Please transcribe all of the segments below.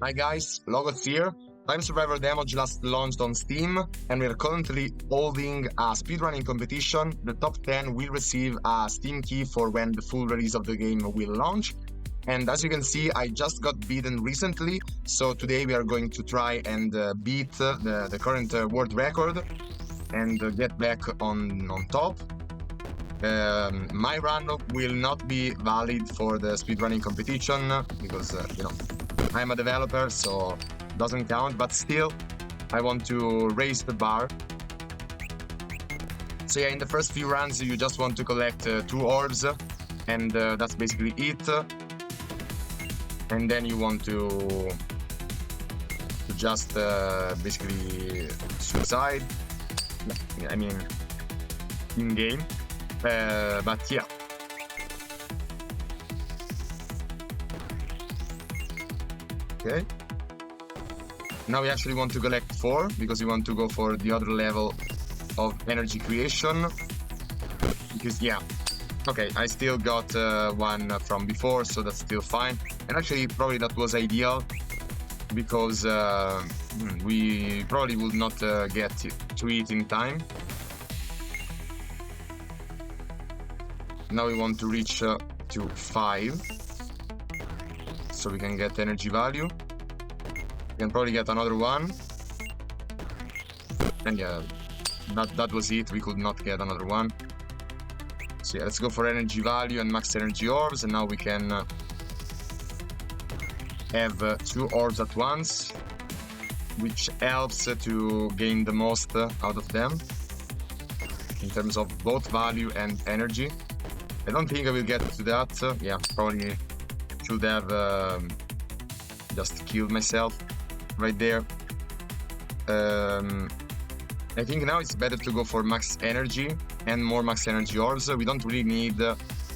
Hi guys, Logos here. Time Survivor demo just launched on Steam, and we are currently holding a speedrunning competition. The top 10 will receive a Steam key for when the full release of the game will launch. And as you can see, I just got beaten recently, so today we are going to try and beat the current world record and get back on top. My run will not be valid for the speedrunning competition because, I'm a developer, so it doesn't count, but still, I want to raise the bar. So yeah, in the first few runs, you just want to collect 2 orbs, and that's basically it. And then you want to just basically suicide. I mean, in game. But yeah. Okay. Now we actually want to collect 4 because we want to go for the other level of energy creation. Because yeah. Okay, I still got 1 from before, so that's still fine. And actually, probably that was ideal because we probably would not get to it in time. Now we want to reach to 5, so we can get energy value. We can probably get another 1. And yeah, that was it. We could not get another 1. So yeah, let's go for energy value and max energy orbs, and now we can have 2 orbs at once, which helps to gain the most out of them in terms of both value and energy. I don't think I will get to that. Yeah, probably should have just killed myself right there. I think now it's better to go for max energy and more max energy orbs. We don't really need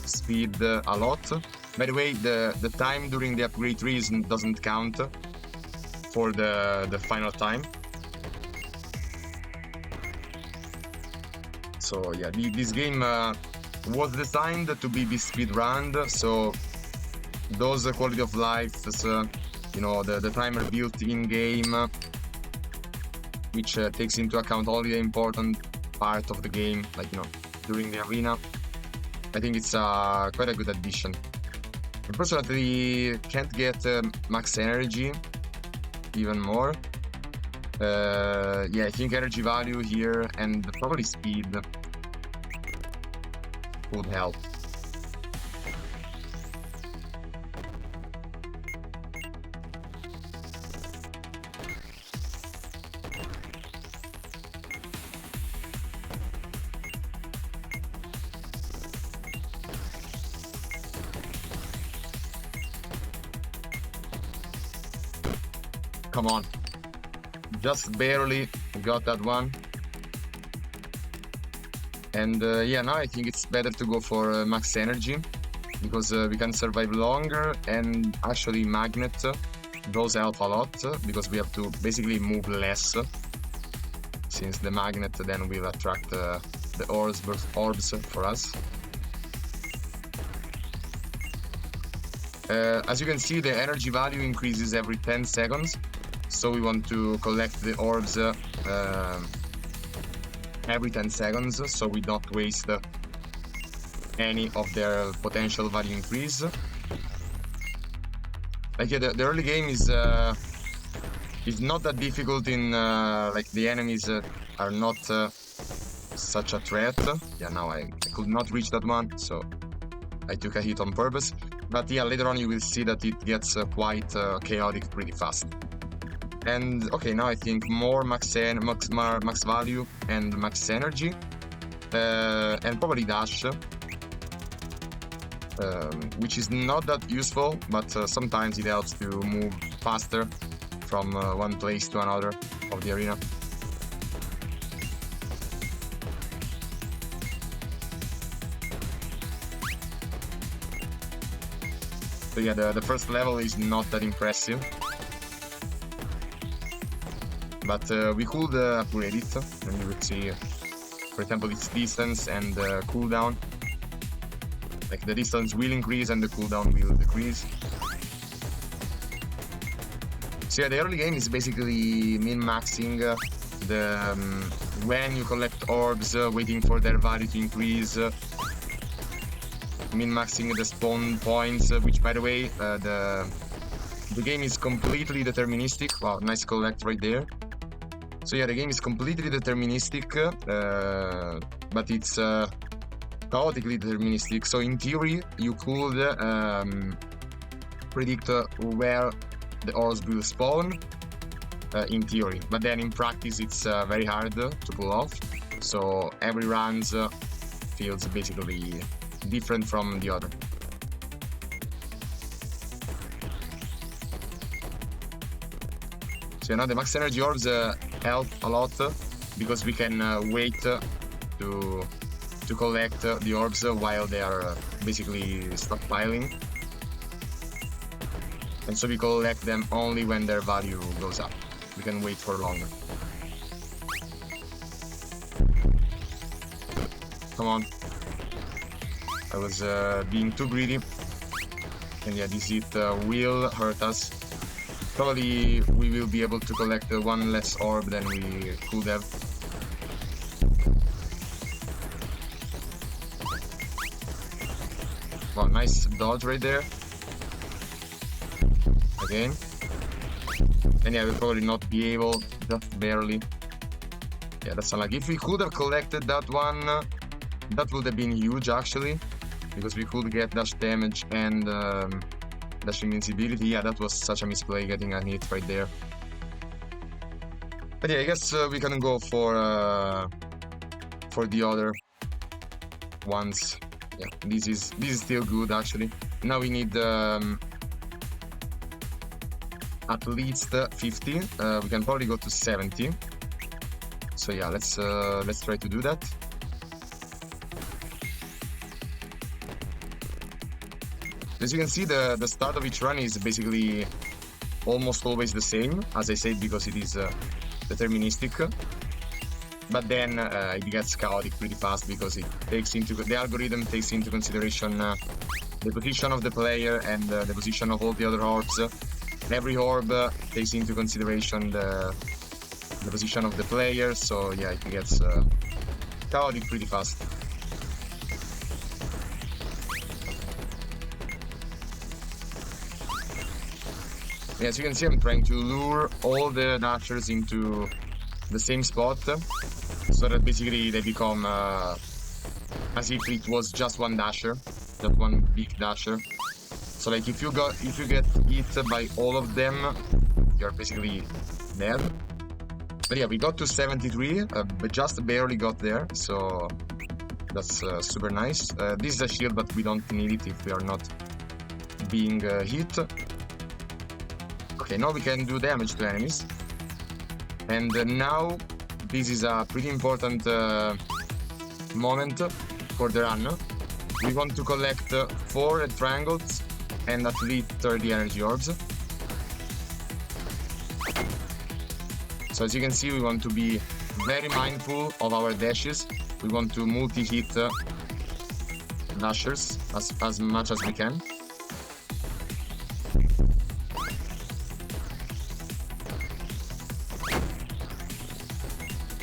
speed a lot. By the way, the time during the upgrade tree doesn't count for the final time. So yeah, this game was designed to be speed run, so those quality of life, the timer built in game, which takes into account all the important part of the game, like during the arena. I think it's quite a good addition. Unfortunately, can't get max energy even more. Yeah, I think energy value here and probably speed would help. Come on. Just barely got that one. And yeah, now I think it's better to go for max energy because we can survive longer, and actually magnet does help a lot because we have to basically move less, since the magnet then will attract the orbs for us. As you can see, the energy value increases every 10 seconds, so we want to collect the orbs every 10 seconds, so we don't waste any of their potential value increase. Like yeah, the early game is not that difficult in like the enemies are not such a threat. Yeah, now I could not reach that one, so I took a hit on purpose. But yeah, later on you will see that it gets quite chaotic pretty fast. And okay, now I think more max value and max energy, and probably dash, which is not that useful, but sometimes it helps to move faster from one place to another of the arena. So yeah, the first level is not that impressive. But we could upgrade it, and you would see, for example, its distance and cooldown. Like the distance will increase and the cooldown will decrease. So yeah, the early game is basically min-maxing when you collect orbs, waiting for their value to increase, min-maxing the spawn points, which by the way, the game is completely deterministic. Wow, nice collect right there. So yeah, the game is completely deterministic, but it's chaotically deterministic. So in theory, you could predict where the orbs will spawn, in theory, but then in practice it's very hard to pull off. So every runs feels basically different from the other. So now the max energy orbs help a lot because we can wait to collect the orbs while they are basically stockpiling. And so we collect them only when their value goes up. We can wait for longer. Come on. I was being too greedy. And yeah, this hit will hurt us. Probably we will be able to collect one less orb than we could have. Wow, nice dodge right there. Again. And yeah, we'll probably not be able, just barely. Yeah, that's unlucky. If we could have collected that one, that would have been huge actually. Because we could get dash damage and dash invincibility. Yeah, that was such a misplay getting a hit right there. But yeah, I guess we can go for the other ones. Yeah, this is still good actually. Now we need at least 50. We can probably go to 70. So yeah, let's try to do that. As you can see, the start of each run is basically almost always the same, as I said, because it is deterministic. But then it gets chaotic pretty fast because the algorithm takes into consideration the position of the player and the position of all the other orbs. Every orb takes into consideration the position of the player, so yeah, it gets chaotic pretty fast. Yeah, as you can see, I'm trying to lure all the dashers into the same spot, so that basically they become as if it was just one dasher, just one big dasher. So like if you get hit by all of them, you're basically dead. But yeah, we got to 73, but just barely got there, so that's super nice. This is a shield, but we don't need it if we are not being hit. Okay, now we can do damage to enemies. And now this is a pretty important moment for the run. We want to collect 4 red triangles and at least 30 energy orbs. So as you can see, we want to be very mindful of our dashes. We want to multi-hit dashers as much as we can.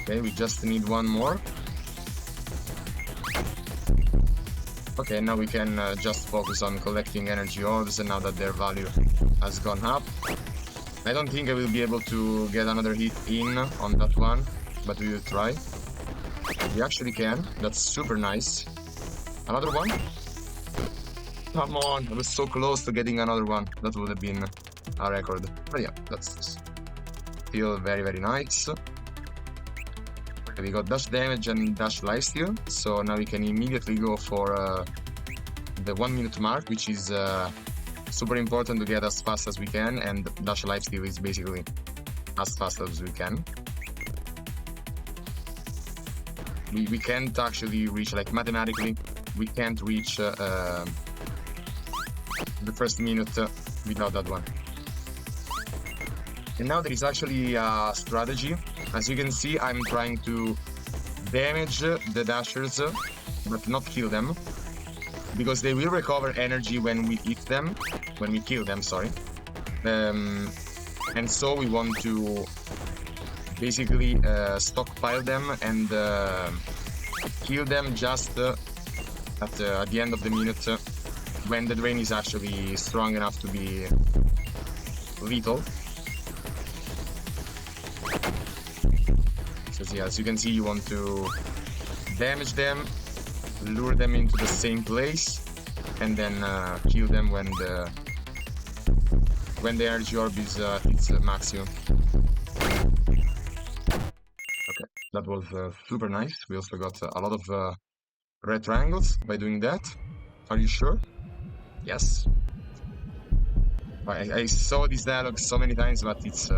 Okay, we just need one more. Okay, now we can just focus on collecting energy orbs now that their value has gone up. I don't think I will be able to get another hit in on that one, but we will try. We actually can. That's super nice. Another one? Come on, I was so close to getting another one. That would have been a record. But yeah, that's still very, very nice. Okay, we got dash damage and dash lifesteal, so now we can immediately go for the 1 minute mark, which is super important to get as fast as we can, and dash lifesteal is basically as fast as we can. We can't actually reach, like mathematically, we can't reach the first minute without that one. And now there is actually a strategy. As you can see, I'm trying to damage the dashers, but not kill them, because they will recover energy when we hit them, when we kill them, sorry. And so we want to basically stockpile them and kill them just at the end of the minute when the drain is actually strong enough to be lethal. So yeah, as you can see, you want to damage them, lure them into the same place, and then kill them when the energy orb is its maximum. Okay, that was super nice. We also got a lot of red triangles by doing that. Are you sure? Yes. I saw this dialogue so many times, but it's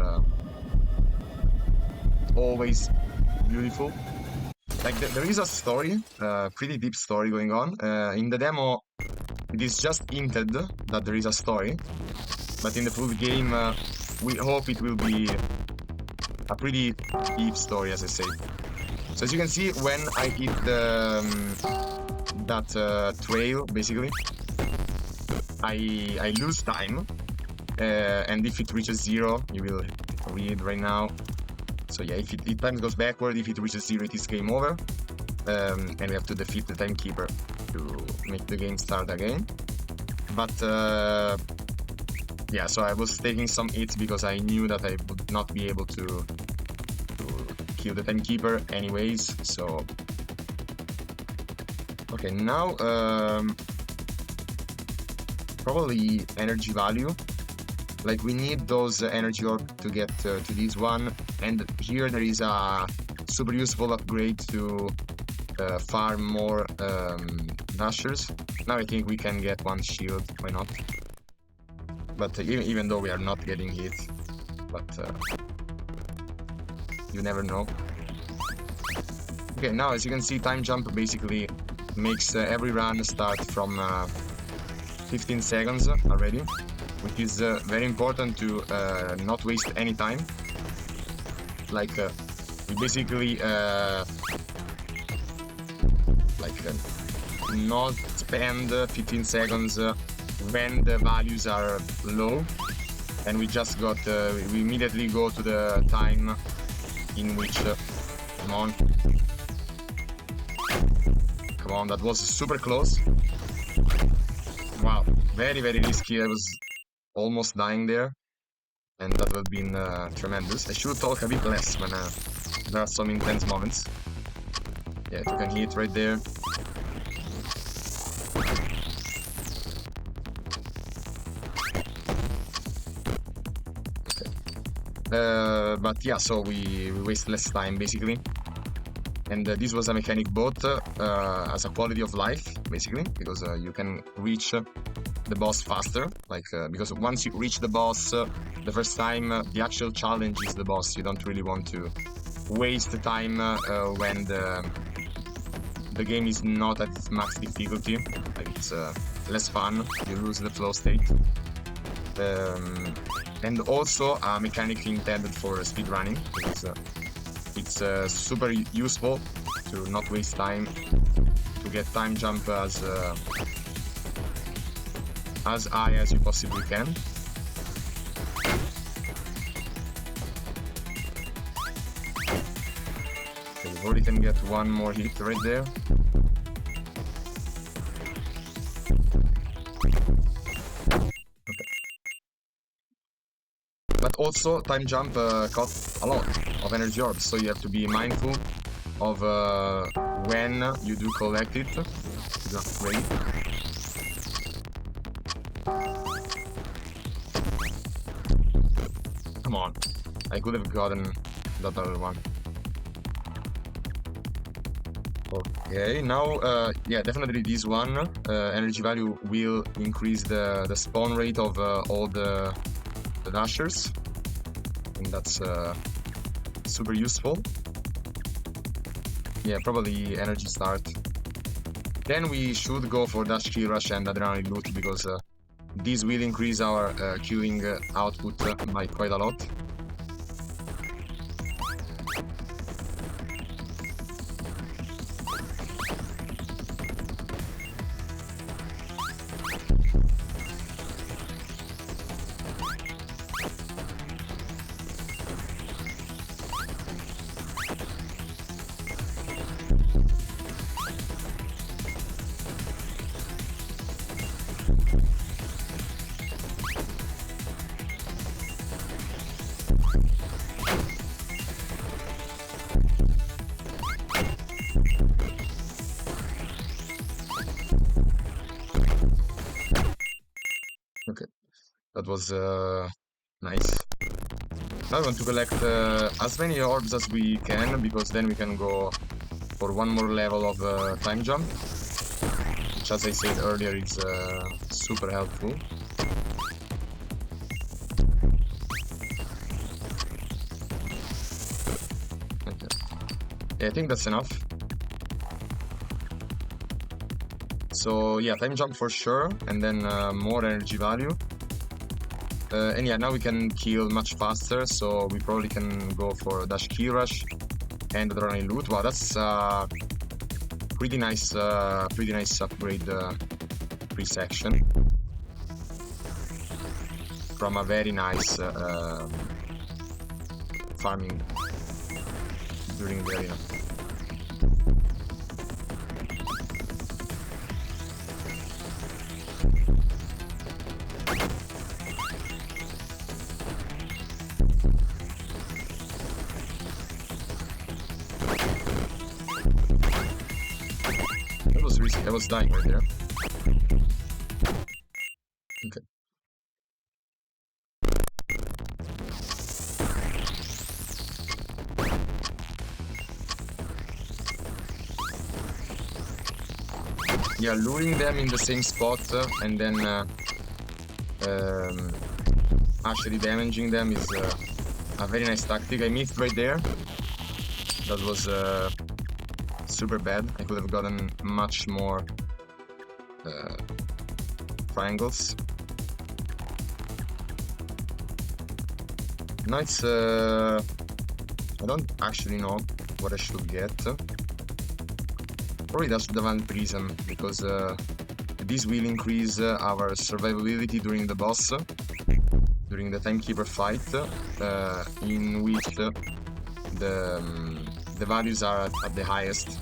always beautiful. Like there is a story, pretty deep story going on. In the demo, it is just hinted that there is a story, but in the full game, we hope it will be a pretty deep story, as I say. So as you can see, when I hit that trail, basically, I lose time, and if it reaches 0, you will read right now. So yeah, if time goes backward, if it reaches 0, it is game over, and we have to defeat the timekeeper to make the game start again. But yeah, so I was taking some hits because I knew that I would not be able to kill the timekeeper anyways. So okay, now probably energy value. Like we need those energy orb to get to this one, and here there is a super useful upgrade to farm more dashers. Now I think we can get one shield, why not? But even though we are not getting hit, but you never know. Okay, now as you can see, time jump basically makes every run start from 15 seconds already, which is very important to not waste any time. Like we basically not spend 15 seconds when the values are low, and we just got we immediately go to the time in which come on, that was super close. Wow, very risky. I was almost dying there, and that would have been tremendous. I should talk a bit less when there are some intense moments. Yeah, you can hit right there. But yeah, so we waste less time basically, and this was a mechanic both as a quality of life basically, because you can reach the boss faster, like because once you reach the boss the first time, the actual challenge is the boss. You don't really want to waste the time when the game is not at its max difficulty. Like it's less fun, you lose the flow state. And also a mechanic intended for speedrunning, because it's super useful to not waste time, to get time jump as high as you possibly can. Okay, we already can get one more hit right there. But also, time jump costs a lot of energy orbs, so you have to be mindful of when you do collect it. Just wait. Come on, I could have gotten that other one. Okay, now, yeah, definitely this one, energy value will increase the spawn rate of all the dashers, and that's super useful. Yeah, probably energy start. Then we should go for dash kill rush and adrenaline loot, because this will increase our queuing output by quite a lot. was nice. Now I want to collect as many orbs as we can, because then we can go for one more level of time jump, which, as I said earlier, is super helpful. Okay. Yeah, I think that's enough. So yeah, time jump for sure, and then more energy value. And yeah, now we can kill much faster, so we probably can go for Dash Kill Rush and Adrenaline Loot. Wow, that's pretty nice upgrade pre-section from a very nice farming during the arena. That was risky. I was dying right there. Okay. Yeah, luring them in the same spot and then actually damaging them is a very nice tactic. I missed right there. That was super bad. I could have gotten much more triangles. Now it's I don't actually know what I should get. Probably that's the Divine Prism, because this will increase our survivability during the boss, during the Timekeeper fight, in which the values are at the highest.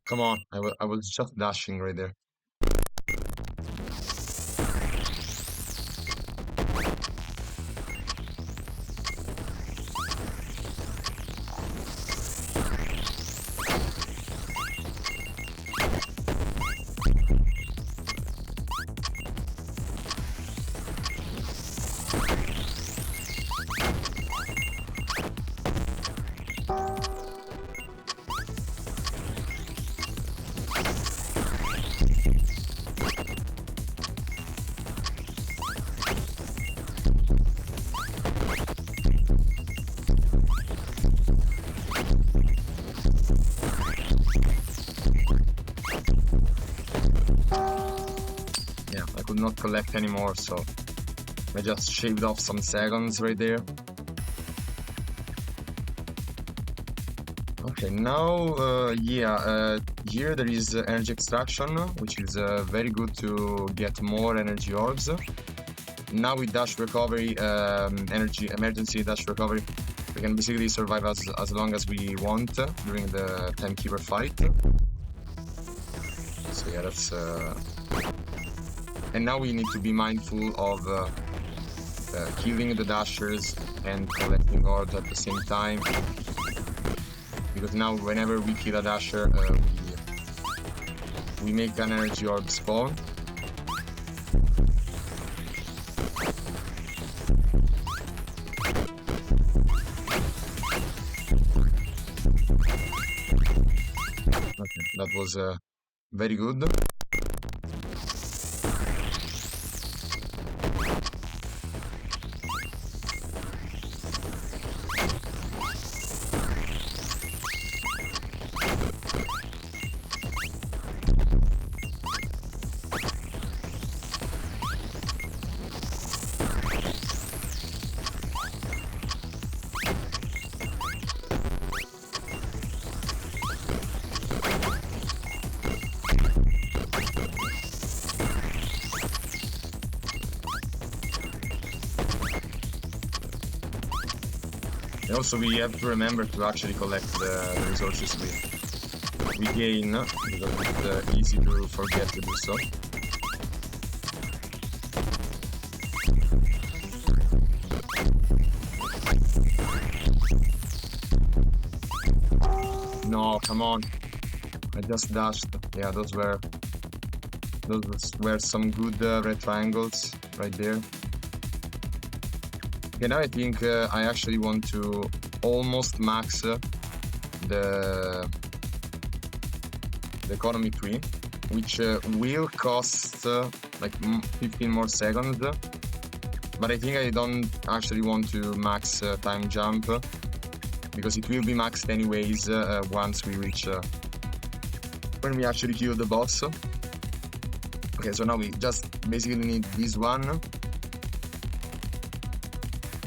Come on, I was just dashing right there. Could not collect anymore, so I just shaved off some seconds right there. Okay, now here there is energy extraction, which is very good to get more energy orbs. Now with dash recovery, energy emergency dash recovery, we can basically survive as long as we want during the Timekeeper fight. So yeah, that's and now we need to be mindful of killing the dashers and collecting orbs at the same time, because now whenever we kill a dasher, we make an energy orb spawn. Okay, that was very good. Also, we have to remember to actually collect the resources with we gain, because it's easy to forget to do so. No, come on. I just dashed. Yeah, those were some good red triangles right there. Okay, now I think I actually want to almost max the economy tree, which will cost like 15 more seconds. But I think I don't actually want to max time jump, because it will be maxed anyways once we reach when we actually kill the boss. Okay, so now we just basically need this one,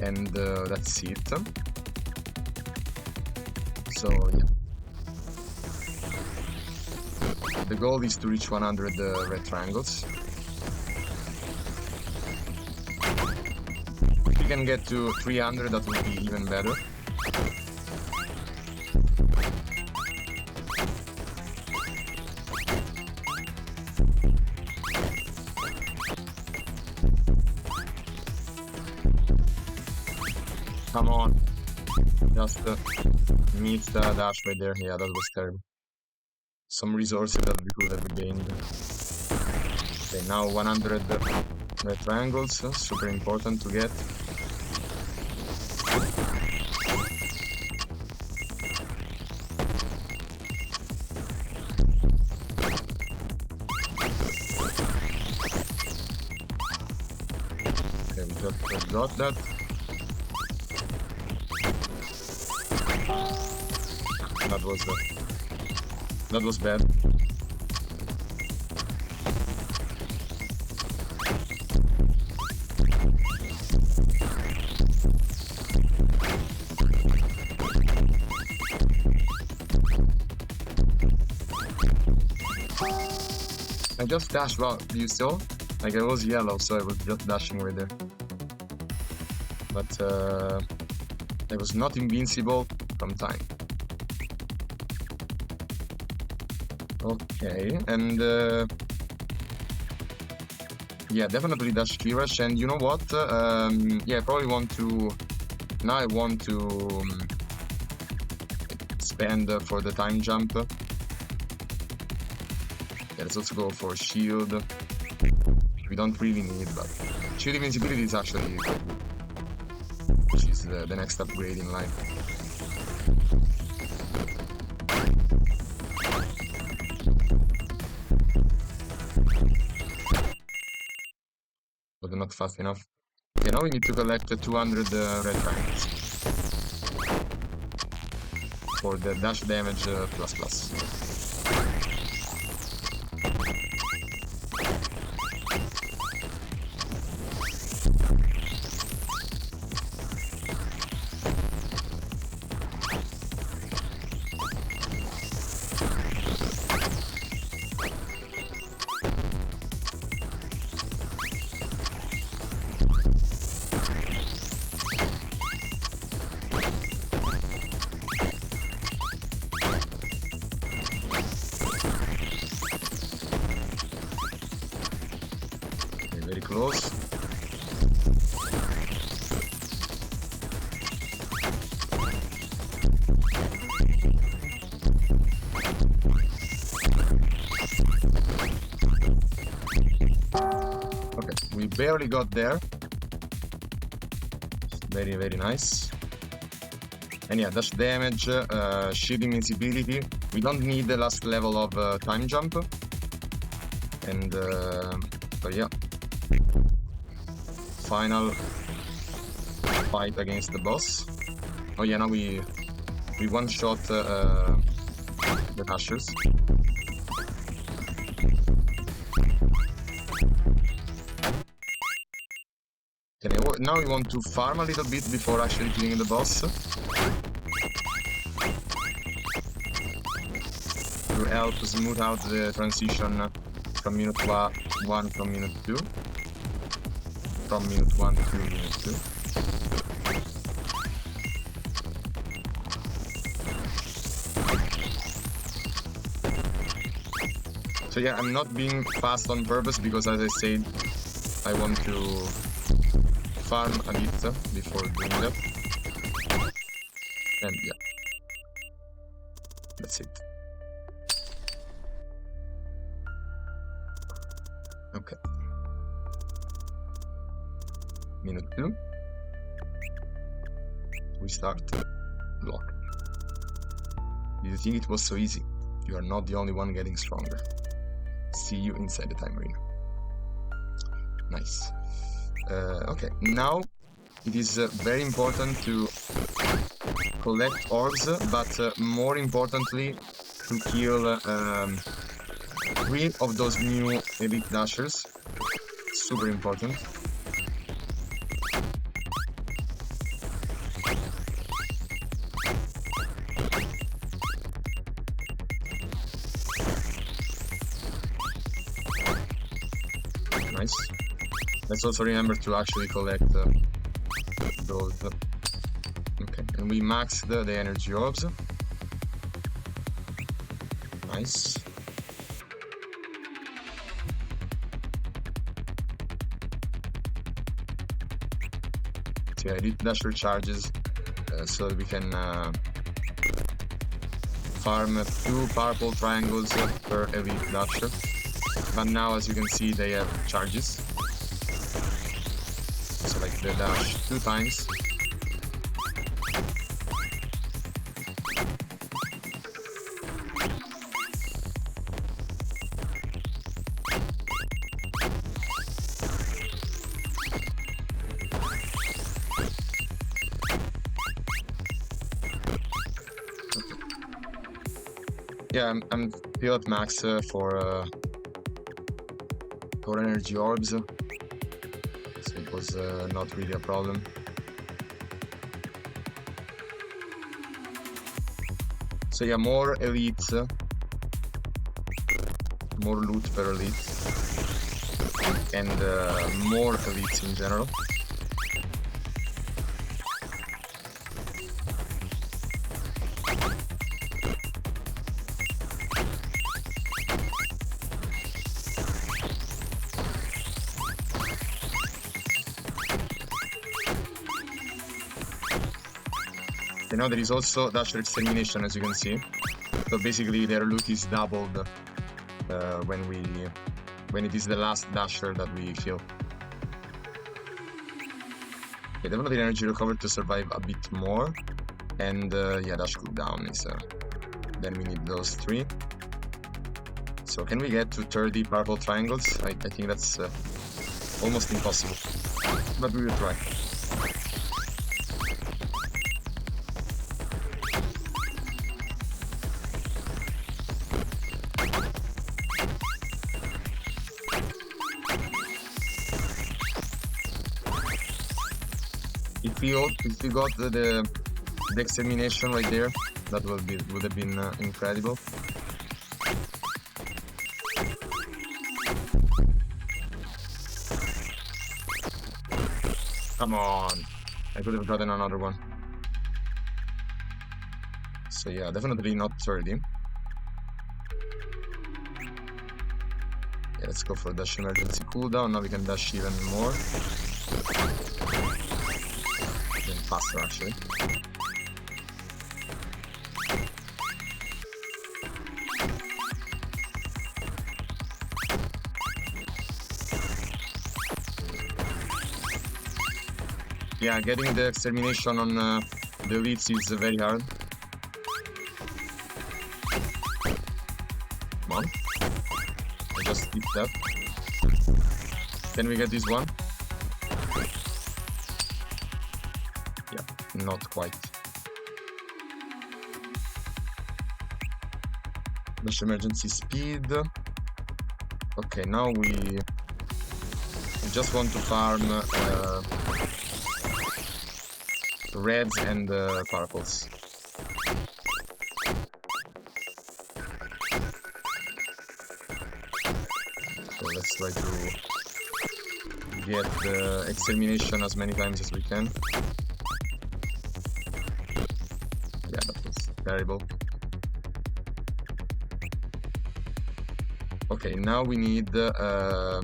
and that's it. So yeah, the goal is to reach 100 red triangles. If we can get to 300, that would be even better. Come on. Just missed the dash right there. Yeah, that was terrible. Some resources that we could have gained. Okay, now 100 red triangles. Super important to get. Okay, we just got that. That was bad. I just dashed. Wow, you saw? Like I was yellow, so I was just dashing right there. But I was not invincible from time. Okay, and yeah, definitely dash Kirash, and you know what? Yeah, I probably want to. Now I want to spend for the time jump. Yeah, let's also go for shield. We don't really need, but shield invincibility is actually good, which is the next upgrade in line. But not fast enough. Okay, now we need to collect 200 red triangles for the dash damage plus. Very close. Okay, we barely got there. Very, very nice. And yeah, dash damage, shield invincibility. We don't need the last level of time jump. And so yeah. Final fight against the boss. Oh yeah, now we one-shot the dashers. Okay, now we want to farm a little bit before actually killing the boss. To help smooth out the transition from minute 1 from minute 2. From minute 1 to minute 2. So yeah, I'm not being fast on purpose because, as I said, I want to farm a bit before doing that. And yeah, that's it. Okay. Minute 2. We start block. Did you think it was so easy? You are not the only one getting stronger. See you inside the time arena. Nice. Okay, now it is very important to collect orbs, but more importantly to kill 3 of those new elite dashers. Super important. Nice. Let's also remember to actually collect those. Okay, and we maxed the energy orbs. Nice. So yeah, elite dasher charges so that we can farm 2 purple triangles per elite dasher. But now, as you can see, they have charges. So like they dash 2 times. Yeah, I'm still at max for energy orbs, so it was not really a problem. So yeah, more elites, more loot per elite, and more elites in general. You know, there is also Dasher Extermination, as you can see. So basically their loot is doubled when it is the last Dasher that we kill. Okay, definitely energy recovered to survive a bit more. And yeah, dash cooldown is then we need those 3. So can we get to 30 purple triangles? I think that's almost impossible, but we will try. If we got the extermination right there, that would have been incredible. Come on, I could have gotten another one. So yeah, definitely not 30. Yeah, let's go for dash emergency cooldown. Now we can dash even more. Faster, actually. Yeah, getting the extermination on the elites is very hard. Come on. I just skipped that. Can we get this one? Not quite. Dash emergency speed. Okay, now we just want to farm reds and purples. So let's try to get the extermination as many times as we can. Yeah, that was terrible. Okay, now we need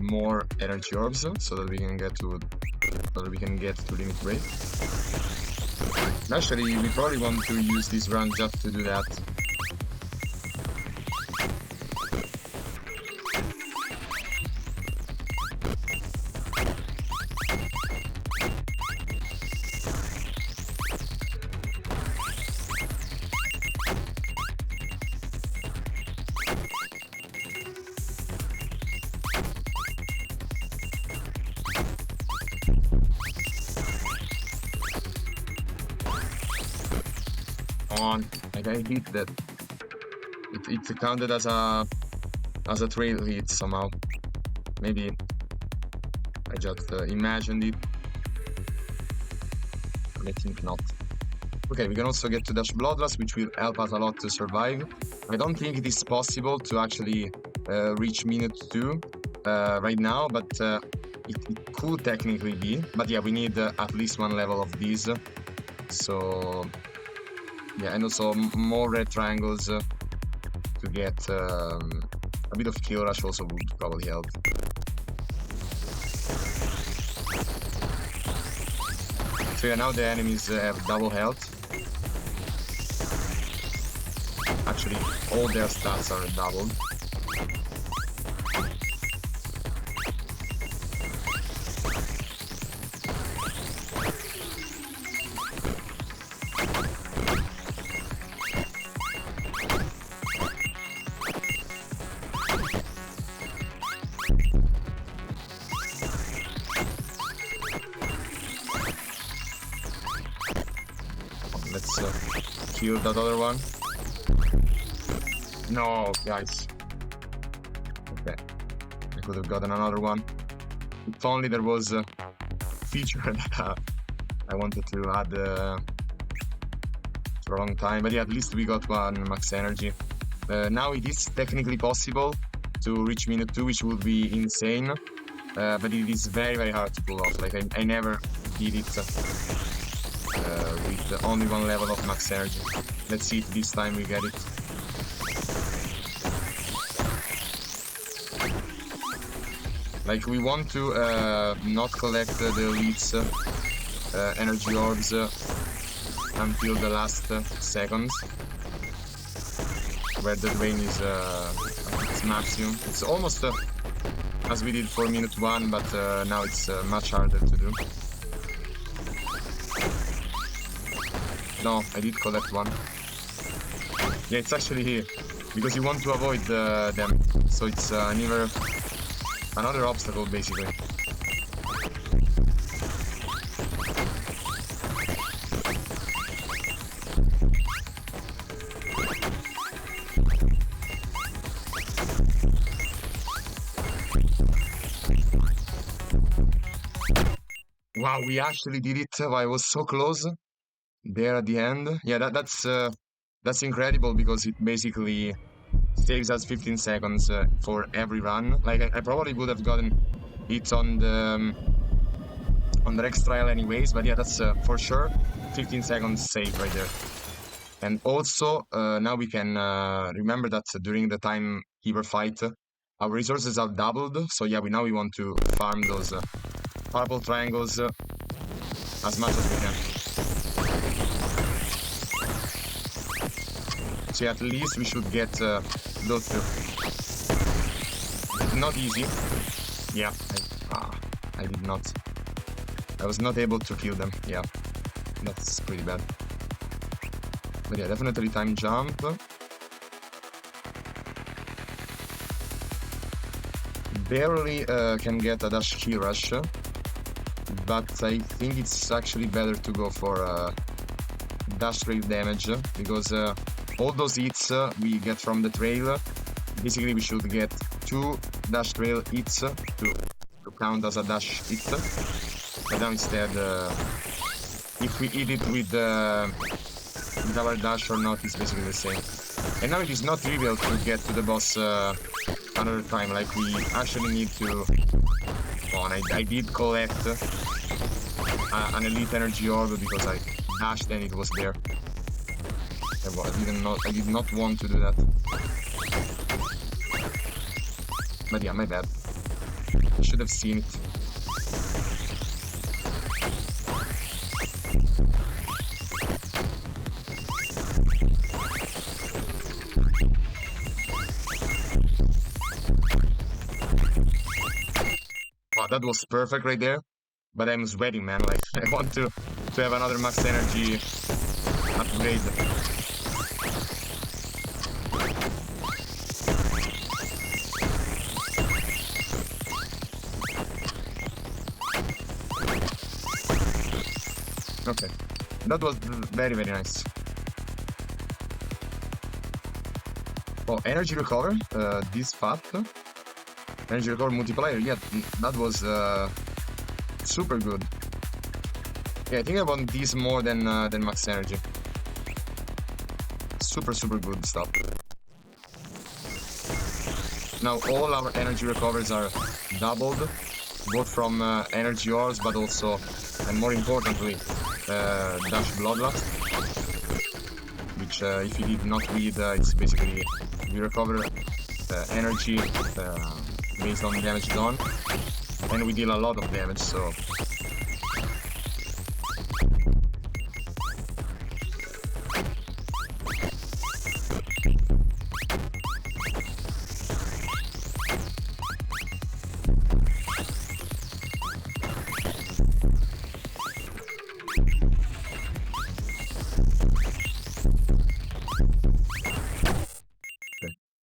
more energy orbs so that we can get to limit break. Actually, we probably want to use this run just to do that. On, like I hit that. It counted as a trail hit somehow. Maybe I just imagined it. I think not. Okay, we can also get to Dash Bloodlust, which will help us a lot to survive. I don't think it is possible to actually reach minute 2 right now, but it could technically be. But yeah, we need at least one level of these. So yeah, and also more red triangles to get a bit of kill rush also would probably help. So yeah, now the enemies have double health. Actually, all their stats are doubled. Let's kill that other one. No, guys. Okay. I could have gotten another one. If only there was a feature that I wanted to add for a long time. But yeah, at least we got one max energy. Now it is technically possible to reach minute 2, which would be insane. But it is very, very hard to pull off. Like, I never did it with only one level of max energy. Let's see if this time we get it. Like, we want to not collect the elites energy orbs until the last seconds, where the drain is its maximum. It's almost as we did for minute 1, but now it's much harder to do. No, I did collect one. Yeah, it's actually here, because you want to avoid them, so it's another obstacle, basically. Wow, we actually did it. I was so close there at the end. Yeah, that's incredible, because it basically saves us 15 seconds for every run. Like, I probably would have gotten it on the next trial anyways, but yeah, that's for sure 15 seconds save right there. And also, now we can remember that during the time keeper fight, our resources have doubled. So yeah, we want to farm those purple triangles as much as we can. So yeah, at least we should get those two. Not easy. Yeah, I did not. I was not able to kill them. Yeah, that's pretty bad. But yeah, definitely time jump. Barely can get a dash key rush, but I think it's actually better to go for dash trail damage, because all those hits we get from the trail, basically we should get 2 dash trail hits to count as a dash hit. But now instead, if we hit it with our dash or not, it's basically the same. And now it is not trivial to get to the boss another time. Like, we actually need to... Oh, and I did collect an elite energy orb because I dashed and it was there. I did not want to do that. But yeah, my bad. Should have seen it. Wow, that was perfect right there. But I'm sweating, man. Like, I want to have another max energy upgrade. Okay, that was very, very nice. Oh, energy recover, this path. Energy recover multiplier, yeah, that was super good. Yeah, I think I want this more than max energy. Super good stuff. Now all our energy recovers are doubled, both from energy ores, but also, and more importantly, Dash Bloodlust, which if you did not read, it's basically we recover energy based on damage done, and we deal a lot of damage, so...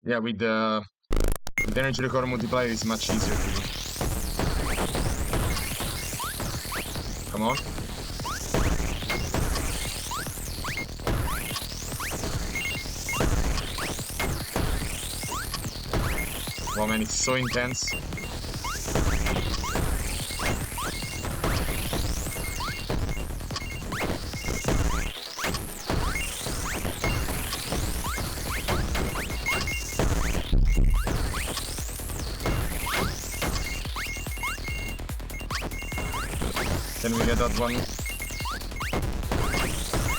Yeah, with energy recover multiplier is much easier to do. Come on. Wow, man, it's so intense. Can we get that one?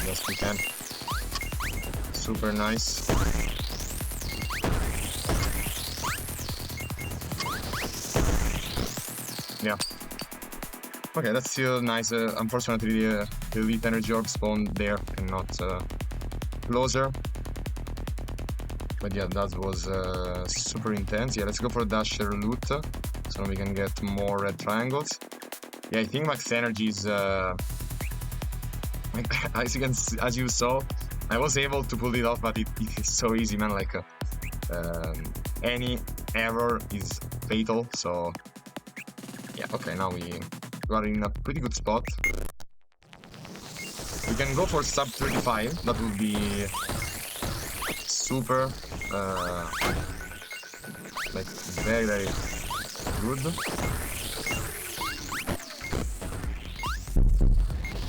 Yes, we can. Super nice. Yeah. Okay, that's still nice. Unfortunately, the elite energy orb spawned there and not closer. But yeah, that was super intense. Yeah, let's go for Dasher loot so we can get more red triangles. Yeah, I think max energy is as you saw, I was able to pull it off, but it is so easy, man. Like any error is fatal. So yeah, okay, now we are in a pretty good spot. We can go for sub 35. That would be super, like very, very good.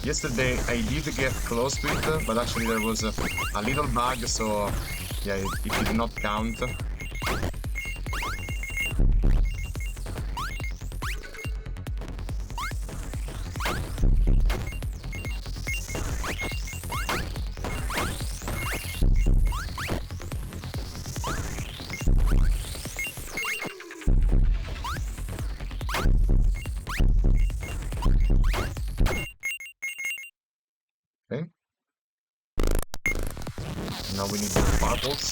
Yesterday I did get close to it, but actually there was a little bug, so yeah, it did not count. Okay. Now we need those purples.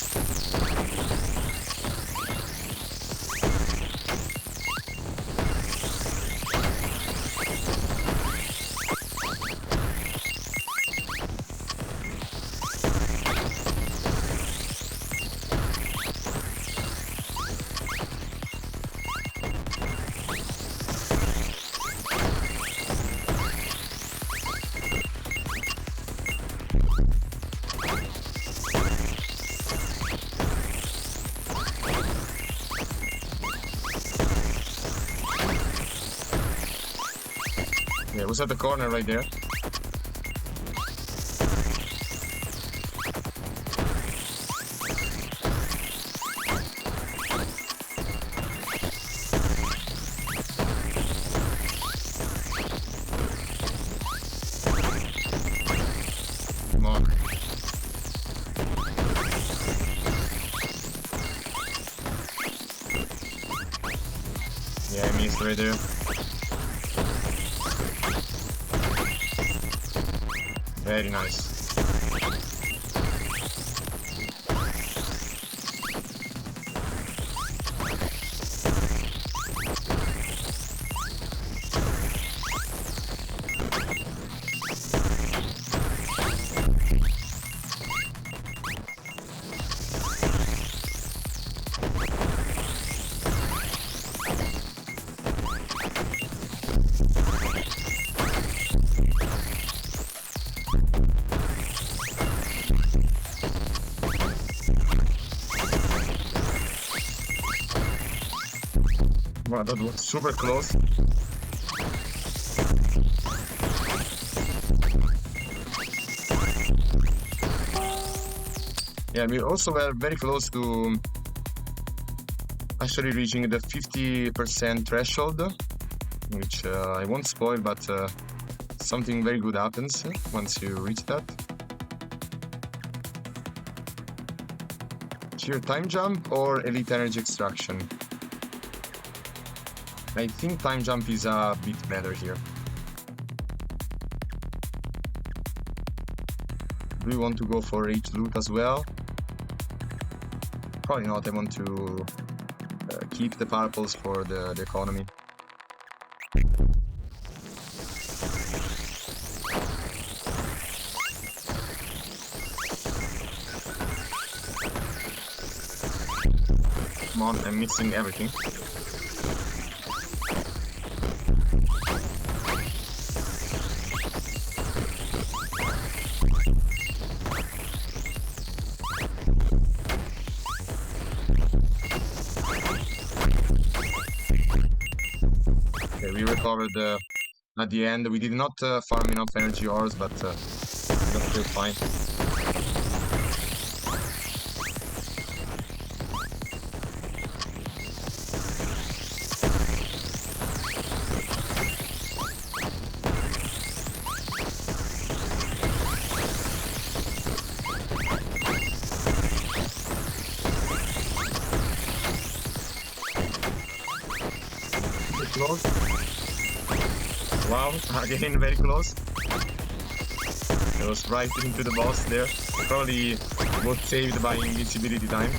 Yeah, it was at the corner right there. Come on. Yeah, I missed right there. Very nice. Wow, that was super close. Yeah, we also were very close to actually reaching the 50% threshold, which I won't spoil, but something very good happens once you reach that. Sheer time jump or elite energy extraction? I think time jump is a bit better here. Do we want to go for each loot as well? Probably not. I want to keep the purples for the economy. Come on, I'm missing everything. Okay, we recovered at the end. We did not farm enough energy ores, but that's still fine. Close. Wow, again very close. It was right into the boss there. Probably was saved by invincibility time.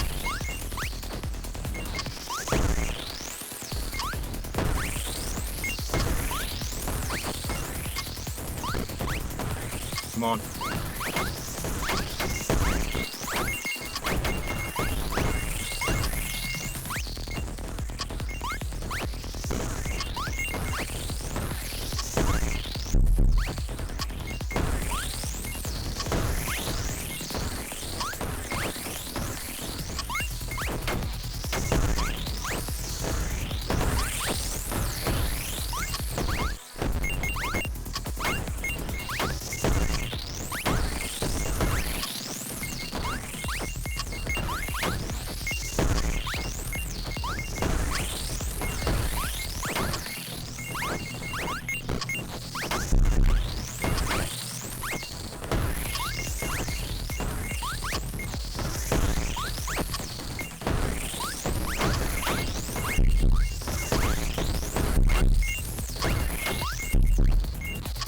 Come on.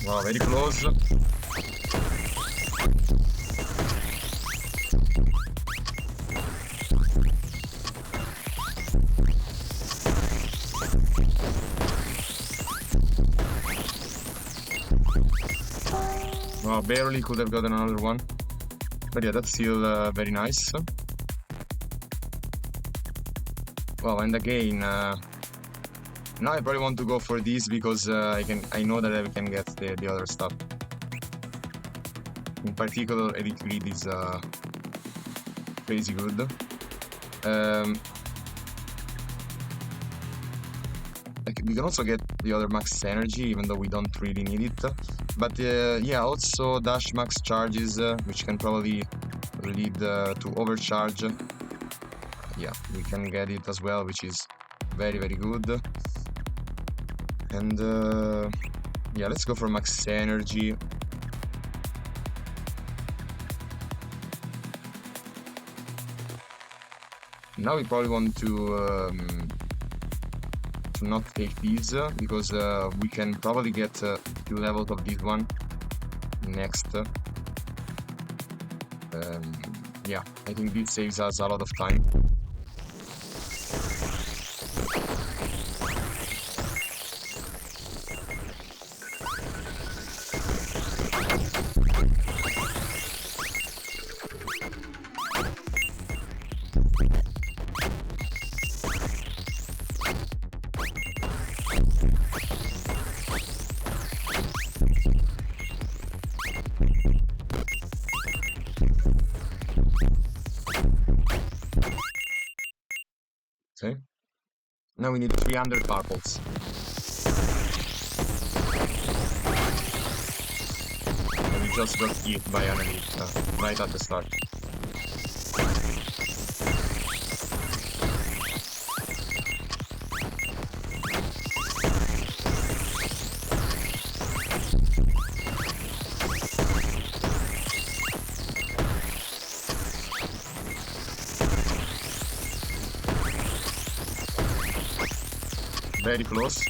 Wow, very close. Wow, barely could have gotten another one. But yeah, that's still very nice. Wow, and again, now I probably want to go for this because I know that I can get the other stuff. In particular, Elite Greed is crazy good. We can also get the other max energy, even though we don't really need it. But yeah, also dash max charges, which can probably lead to overcharge. Yeah, we can get it as well, which is very, very good. And yeah, let's go for max energy. Now we probably want to to not take these because we can probably get 2 levels of this one next. Yeah, I think this saves us a lot of time. Okay. Now we need 300 purples. And we just got hit by enemy right at the start. Very close.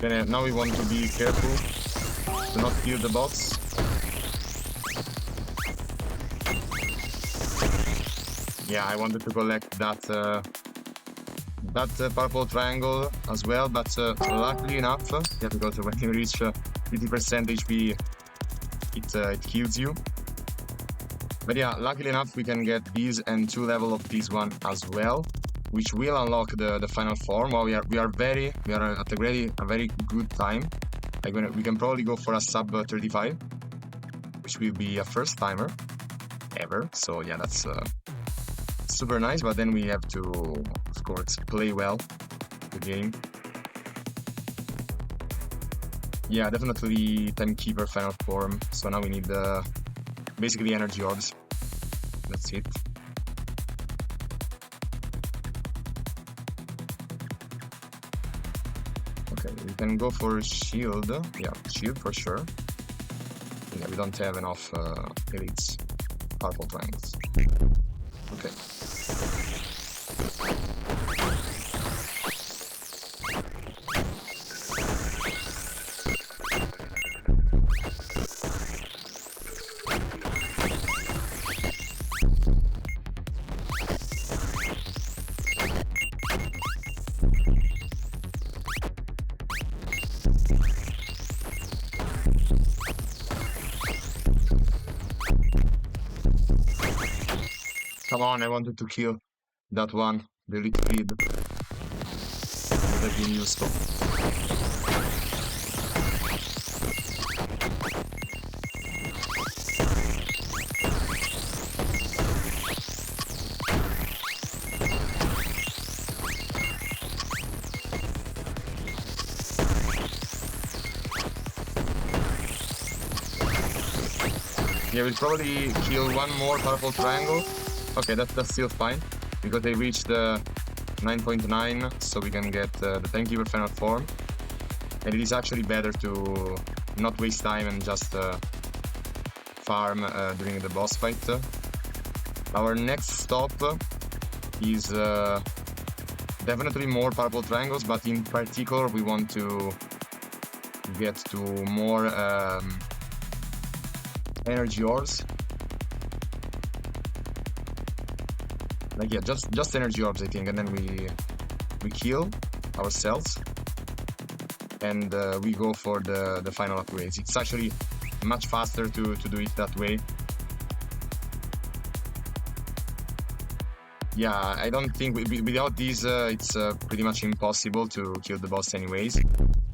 Okay, now we want to be careful to not kill the bots. Yeah, I wanted to collect that purple triangle as well, but luckily enough, yeah, because when you reach 50% HP, it kills you. But yeah, luckily enough, we can get these and 2 levels of this one as well, which will unlock the final form. Well, we are at a very good time. We can probably go for a sub 35, which will be a first timer ever. So yeah, that's super nice. But then we have to, of course, play well the game. Yeah, definitely Timekeeper final form. So now we need basically energy orbs. That's it. Okay, we can go for shield. Yeah, shield for sure. Yeah, we don't have enough elites, purple triangles. Okay. Come on, I wanted to kill that one, the elite feed. Would have been useful. Yeah, we'll probably kill one more purple triangle. Okay, that's still fine, because they reached the 9.9, so we can get the Timekeeper final form. And it is actually better to not waste time and just farm during the boss fight. Our next stop is definitely more purple triangles, but in particular we want to get to more energy orbs. Like, yeah, just energy orbs, I think, and then we kill ourselves and we go for the final upgrades. It's actually much faster to do it that way. Yeah, I don't think without these it's pretty much impossible to kill the boss anyways.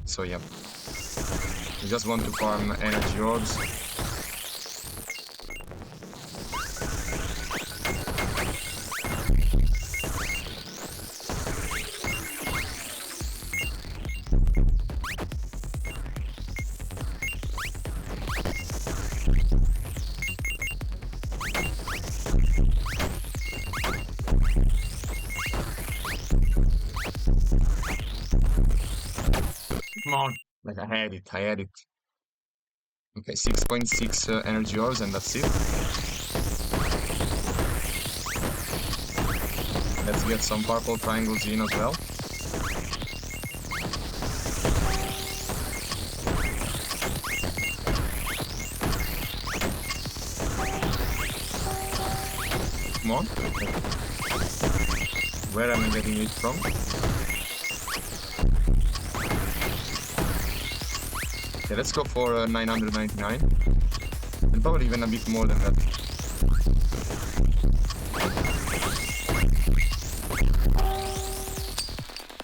So yeah, we just want to farm energy orbs. Like I had it. Okay, 6.6 energy ores, and that's it. Let's get some purple triangles in as well. Come on. Where am I getting it from? Okay, let's go for 999. And probably even a bit more than that.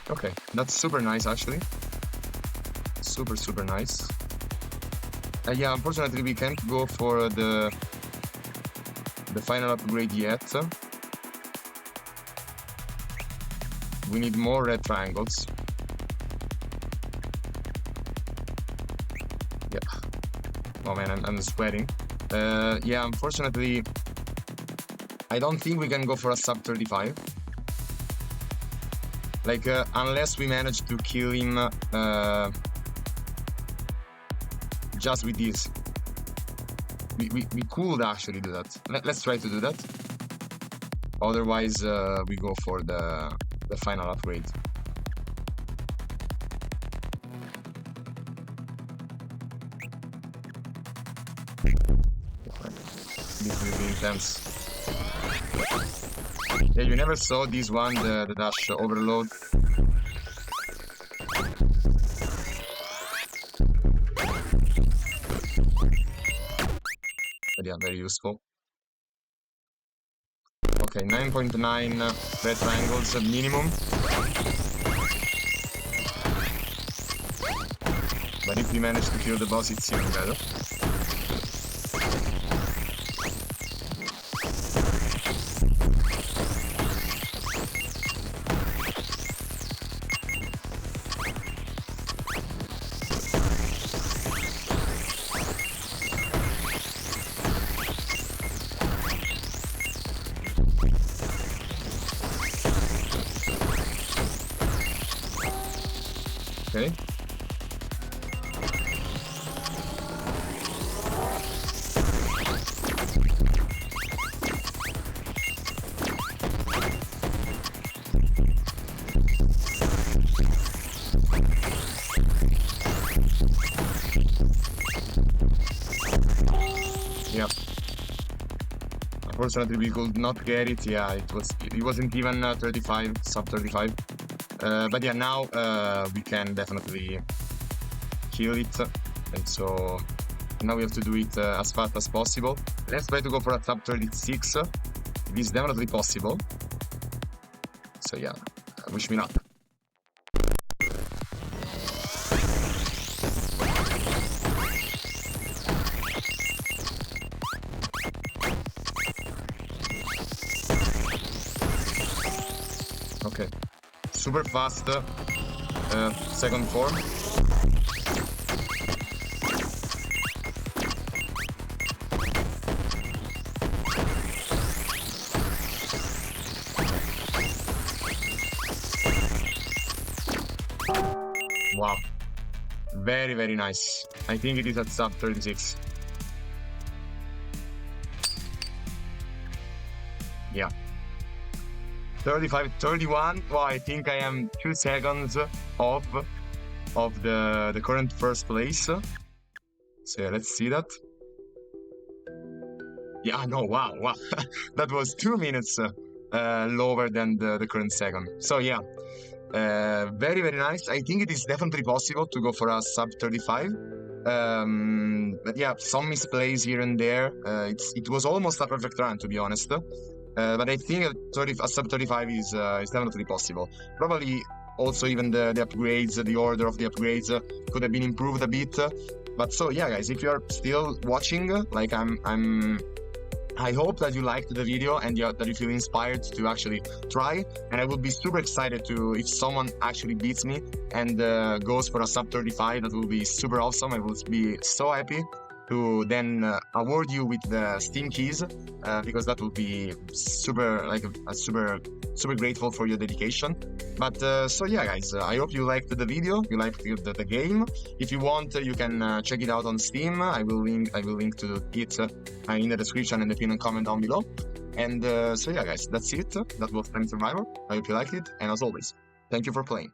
Okay, that's super nice actually. Super nice. Yeah, unfortunately we can't go for the final upgrade yet. We need more red triangles. Yeah. Oh man, I'm sweating. Yeah, unfortunately, I don't think we can go for a sub 35. Like, unless we manage to kill him just with this. We could actually do that. Let's try to do that. Otherwise, we go for the final upgrade. This will be intense. Yeah, you never saw this one, the dash overload. But yeah, very useful. Okay, 9.9 red triangles minimum. But if we manage to kill the boss, it's even better. Okay. Yeah. Unfortunately, we could not get it. Yeah, it wasn't even 35, sub 35. But yeah, now we can definitely kill it, and so now we have to do it as fast as possible. Let's try to go for a sub 36. It is definitely possible. So yeah, wish me luck. Okay, super fast second form. Wow, very nice. I think it is at sub 36. Yeah. 35, 31. Well, I think I am 2 seconds off of the current first place. So yeah, let's see that. Yeah, no, wow. That was 2 minutes lower than the current second. So yeah, very nice. I think it is definitely possible to go for a sub 35. But yeah, some misplays here and there. It was almost a perfect run, to be honest. But I think a sub 35 is definitely possible. Probably also even the upgrades, the order of the upgrades could have been improved a bit. But so yeah, guys, if you are still watching, like I hope that you liked the video and that you feel inspired to actually try. And I would be super excited if someone actually beats me and goes for a sub 35. That would be super awesome. I would be so happy. to then award you with the Steam keys, because that would be super, like a super grateful for your dedication. But so yeah, guys, I hope you liked the video, you liked the game. If you want, you can check it out on Steam. I will link to it in the description and the pinned comment down below. And so yeah, guys, that's it. That was Time Survivor. I hope you liked it, and as always, thank you for playing.